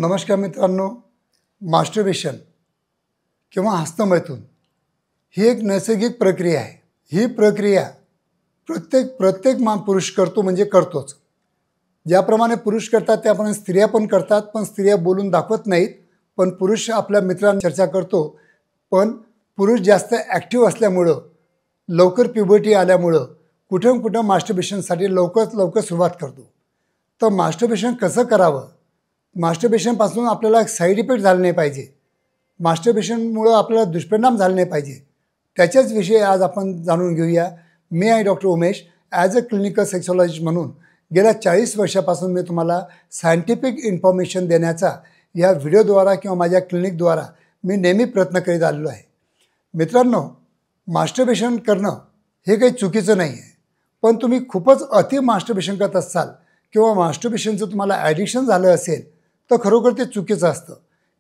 नमस्कार मित्रांनो, मास्टरबेशन किंवा हस्तमैथुन ही एक नैसर्गिक प्रक्रिया आहे। ही प्रक्रिया प्रत्येक पुरुष करतो म्हणजे करतोच। ज्याप्रमाणे पुरुष करतात त्याप्रमाणे स्त्रिया पण करतात, पण स्त्रिया बोलून दाखवत नाहीत। पण पुरुष आपल्या मित्रांना चर्चा करतो, पण पुरुष जास्त ॲक्टिव्ह असल्यामुळं, लवकर प्युबर्टी आल्यामुळं कुठं मास्टरबेशनसाठी लवकर सुरुवात करतो। तर मास्टरबेशन कसं करावं, मास्टरबेशनपासून आपल्याला साईड इफेक्ट झाले नाही पाहिजे, मास्टरबेशनमुळं आपल्याला दुष्परिणाम झाले नाही पाहिजे, त्याच्याच विषयी आज आपण जाणून घेऊया। मी आहे doctor Umesh. As a clinical sexologist म्हणून गेल्या 40 वर्षापासून मी तुम्हाला सायंटिफिक इन्फॉर्मेशन देण्याचा या व्हिडिओद्वारा किंवा माझ्या क्लिनिकद्वारा मी नेहमी प्रयत्न करीत आलेलो आहे। मित्रांनो, मास्टरबेशन करणं हे काही चुकीचं नाही आहे, पण तुम्ही खूपच अति मास्टरबेशन करत असाल किंवा मास्टरबेशनचं तुम्हाला ॲडिक्शन झालं असेल तर खरोखर ते चुकीचं असतं।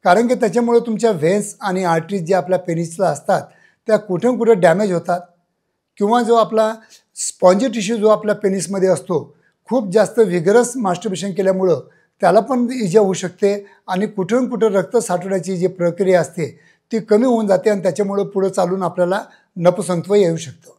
कारण की त्याच्यामुळे तुमच्या व्हेन्स आणि आर्टरीज जे आपल्या पेनिसला असतात त्या कुठे डॅमेज होतात, किंवा जो आपला स्पॉन्जी टिश्यू जो आपल्या पेनिसमध्ये असतो, खूप जास्त व्हिगरस मास्टरबेशन केल्यामुळं त्याला पण इजा होऊ शकते आणि कुठे रक्त साठवण्याची जी प्रक्रिया असते ती कमी होऊन जाते आणि त्याच्यामुळं पुढे चालून आपल्याला नपुंसकत्व येऊ शकतं।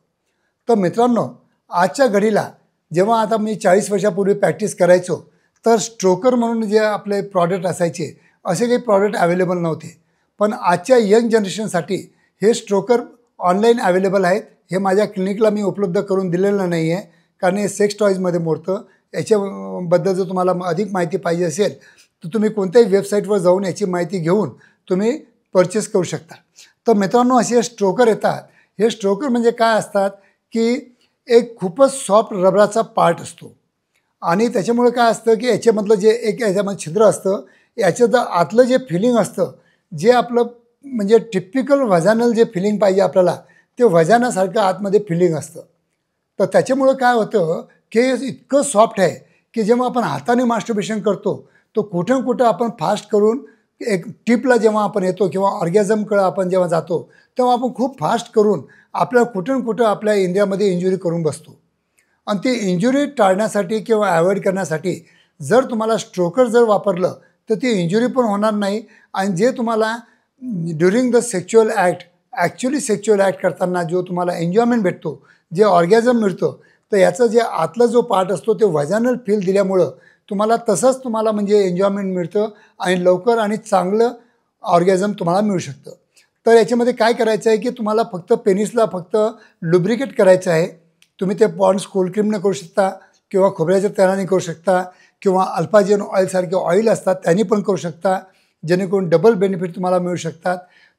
तर मित्रांनो, आजच्या घडीला जेव्हा आता मी 40 वर्षापूर्वी प्रॅक्टिस करायचो तर स्ट्रोकर म्हणून जे आपले प्रॉडक्ट असायचे, असे काही प्रॉडक्ट अवेलेबल नव्हते। पण आजच्या यंग जनरेशनसाठी हे स्ट्रोकर ऑनलाईन अवेलेबल आहेत। हे माझ्या क्लिनिकला मी उपलब्ध करून दिलेलं नाही आहे, कारण हे सेक्स टॉईजमध्ये मोडतं। याच्याबद्दल जर तुम्हाला अधिक माहिती पाहिजे असेल तर तुम्ही कोणत्याही वेबसाईटवर जाऊन याची माहिती घेऊन तुम्ही परचेस करू शकता। तर मित्रांनो, असे स्ट्रोकर येतात। हे स्ट्रोकर म्हणजे काय असतात की एक खूपच सॉफ्ट रबराचा पार्ट असतो आणि त्याच्यामुळे काय असतं की याच्यामधलं जे एक याच्यामध्ये छिद्र असतं, याच्यात आतलं जे फिलिंग असतं, जे आपलं म्हणजे टिपिकल व्हाजानल जे फिलिंग पाहिजे आपल्याला, ते व्हाजानासारखं आतमध्ये फिलिंग असतं। तर त्याच्यामुळं काय होतं की इतकं सॉफ्ट आहे की जेव्हा आपण हाताने मास्टरबेशन करतो तो कुठं आपण फास्ट करून एक टिपला जेव्हा आपण येतो किंवा ऑर्गॅझमकडे आपण जेव्हा जातो तेव्हा आपण खूप फास्ट करून आपल्याला कुठं आपल्या इंद्रियामध्ये इंजुरी करून बसतो। आणि ती इंजुरी टाळण्यासाठी किंवा अवॉइड करण्यासाठी जर तुम्हाला स्ट्रोकर जर वापरलं तर ती इंजुरी पण होणार नाही आणि जे तुम्हाला during the sexual act, actually sexual act करताना जो तुम्हाला एन्जॉयमेंट भेटतो, जे ऑर्गॅझम मिळतं, तर याचं जे आतलं जो पार्ट असतो ते व्हाजानल फील दिल्यामुळं तुम्हाला तसंच तुम्हाला म्हणजे एन्जॉयमेंट मिळतं आणि लवकर आणि चांगलं ऑर्गॅझम तुम्हाला मिळू शकतं। तर याच्यामध्ये काय करायचं आहे की तुम्हाला फक्त पेनिसला फक्त लुब्रिकेट करायचं आहे। तुम्ही ते पॉन्ड्स कोल्ड क्रीमने करू शकता किंवा खोबऱ्याच्या तेलाने करू शकता किंवा अल्पाजेन ऑइलसारखे ऑइल असतात त्यांनी पण करू शकता, जेणेकरून डबल बेनिफिट तुम्हाला मिळू शकतात।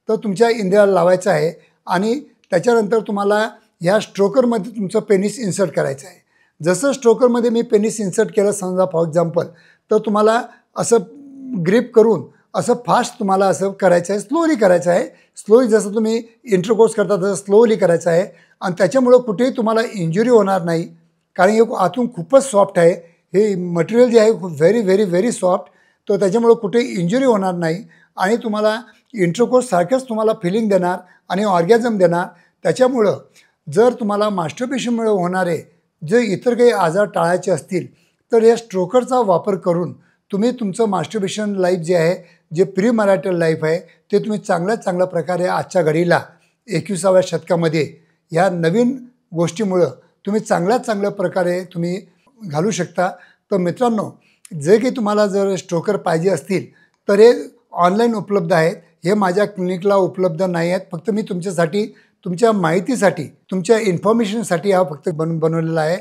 तर तुमच्या इंद्रियाला लावायचं आहे आणि त्याच्यानंतर तुम्हाला ह्या स्ट्रोकरमध्ये तुमचं पेनिस इन्सर्ट करायचं आहे। जसं स्ट्रोकरमध्ये मी पेनिस इन्सर्ट केलं समजा फॉर एक्झाम्पल, तर तुम्हाला असं ग्रिप करून असं फास्ट तुम्हाला असं करायचं आहे, स्लोली करायचं आहे। स्लोली जसं तुम्ही इंटरकोर्स करता तसं स्लोली करायचं आहे आणि त्याच्यामुळं कुठेही तुम्हाला इंजुरी होणार नाही, कारण हे आतून खूपच सॉफ्ट आहे। हे मटेरियल जे आहे खूप व्हेरी सॉफ्ट, तर त्याच्यामुळं कुठेही इंजुरी होणार नाही आणि तुम्हाला इंटरकोर्स सारखंच तुम्हाला फिलिंग देणार आणि ऑर्गॅझम देणार। त्याच्यामुळं जर तुम्हाला मास्टरबेशनमुळे होणारे जे इतर काही आजार टाळायचे असतील तर या स्ट्रोकरचा वापर करून तुम्ही तुमचं मास्टरबेशन लाईफ जे आहे, जे प्री मॅरिटल लाईफ आहे, ते तुम्ही चांगल्या प्रकारे आजच्या घडीला 21व्या शतकामध्ये ह्या नवीन गोष्टीमुळं तुम्ही चांगल्या प्रकारे तुम्ही घालू शकता। तर मित्रांनो, जे काही तुम्हाला जर स्ट्रोकर पाहिजे असतील तर हे ऑनलाईन उपलब्ध आहेत। हे माझ्या क्लिनिकला उपलब्ध नाही आहेत। फक्त मी तुमच्यासाठी, तुमच्या माहितीसाठी, तुमच्या इन्फॉर्मेशनसाठी हा फक्त बनवलेला आहे।